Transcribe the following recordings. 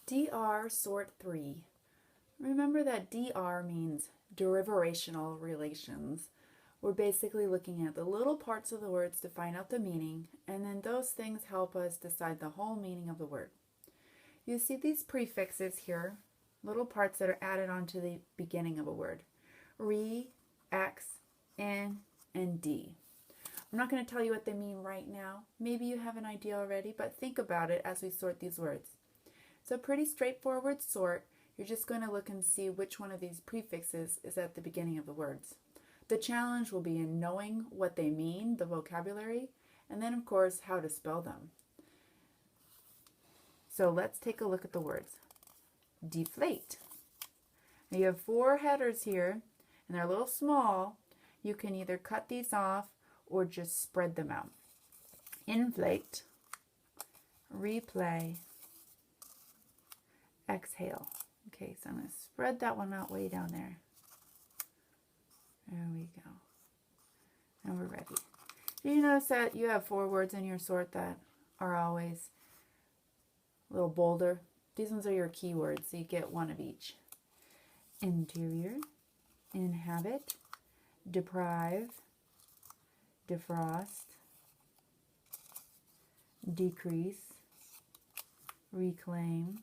DR Sort 3. Remember that DR means derivational relations. We're basically looking at the little parts of the words to find out the meaning, and then those things help us decide the whole meaning of the word. You see these prefixes here, little parts that are added onto the beginning of a word. Re, X, N, and D. I'm not going to tell you what they mean right now. Maybe you have an idea already, but think about it as we sort these words. It's a pretty straightforward sort. You're just going to look and see which one of these prefixes is at the beginning of the words. The challenge will be in knowing what they mean, the vocabulary, and then of course how to spell them. So let's take a look at the words. Deflate. Now you have 4 headers here, and they're a little small. You can either cut these off or just spread them out. Inflate, replay, exhale. Okay, so I'm going to spread that one out way down there. There we go. And we're ready. Do you notice that you have 4 words in your sort that are always a little bolder? These ones are your keywords, so you get one of each. Interior, inhabit, deprive, defrost, decrease, reclaim,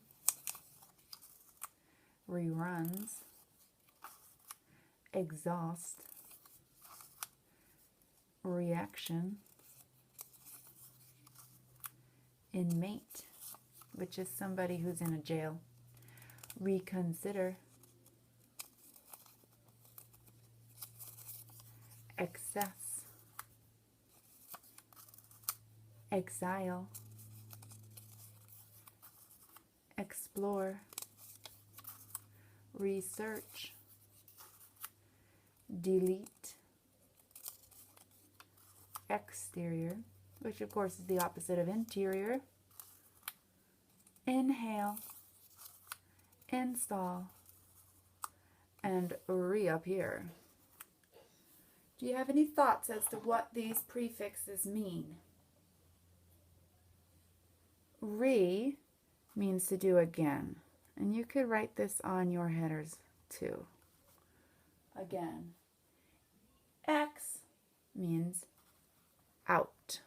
reruns, exhaust, reaction, inmate, which is somebody who's in a jail, reconsider, excess, exile, explore, research, delete, exterior, which of course is the opposite of interior, inhale, install, and reappear. Do you have any thoughts as to what these prefixes mean? Re means to do again, and you could write this on your headers too. Again. X means out.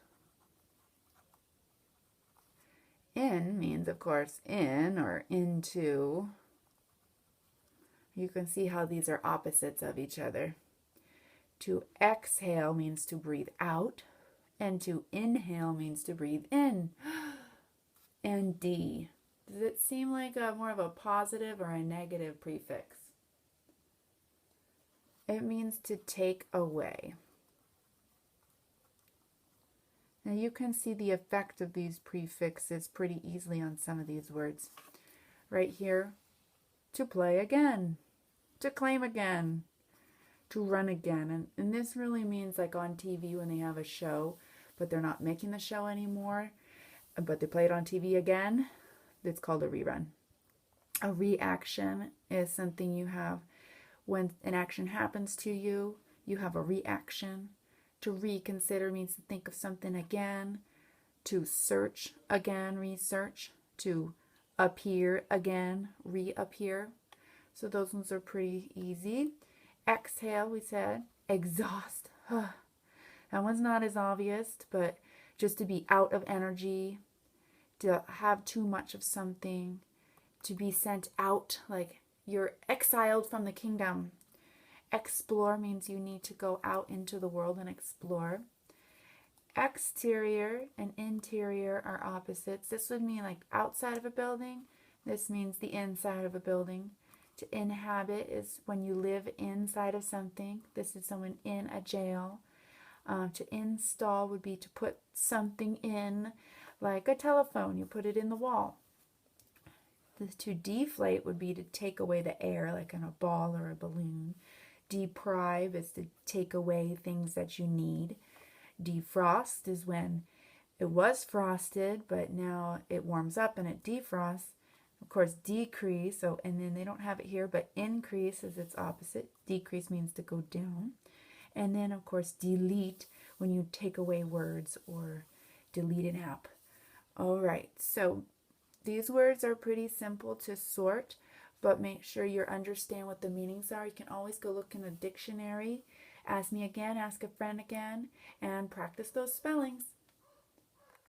In means, of course, in or into. You can see how these are opposites of each other. To exhale means to breathe out, and to inhale means to breathe in. And D. Does it seem like more of a positive or a negative prefix? It means to take away. Now you can see the effect of these prefixes pretty easily on some of these words. Right here, to play again, to claim again, to run again. And this really means like on TV when they have a show, but they're not making the show anymore, but they play it on TV again. It's called a rerun. A reaction is something you have when an action happens to you. You have a reaction. To reconsider means to think of something again. To search again, research. To appear again, reappear. So those ones are pretty easy. Exhale, we said. Exhaust. That one's not as obvious, but just to be out of energy, to have too much of something, to be sent out, like you're exiled from the kingdom. Explore means you need to go out into the world and explore. Exterior and interior are opposites. This would mean like outside of a building. This means the inside of a building. To inhabit is when you live inside of something. This is someone in a jail. To install would be to put something in, like a telephone. You put it in the wall. To deflate would be to take away the air, like in a ball or a balloon. Deprive is to take away things that you need. Defrost is when it was frosted, but now it warms up and it defrosts. Of course, decrease, and then they don't have it here, but increase is its opposite. Decrease means to go down. And then, of course, delete, when you take away words or delete an app. All right, so These words are pretty simple to sort, but make sure you understand what the meanings are. You can always go look in a dictionary, ask me again, ask a friend again, and practice those spellings.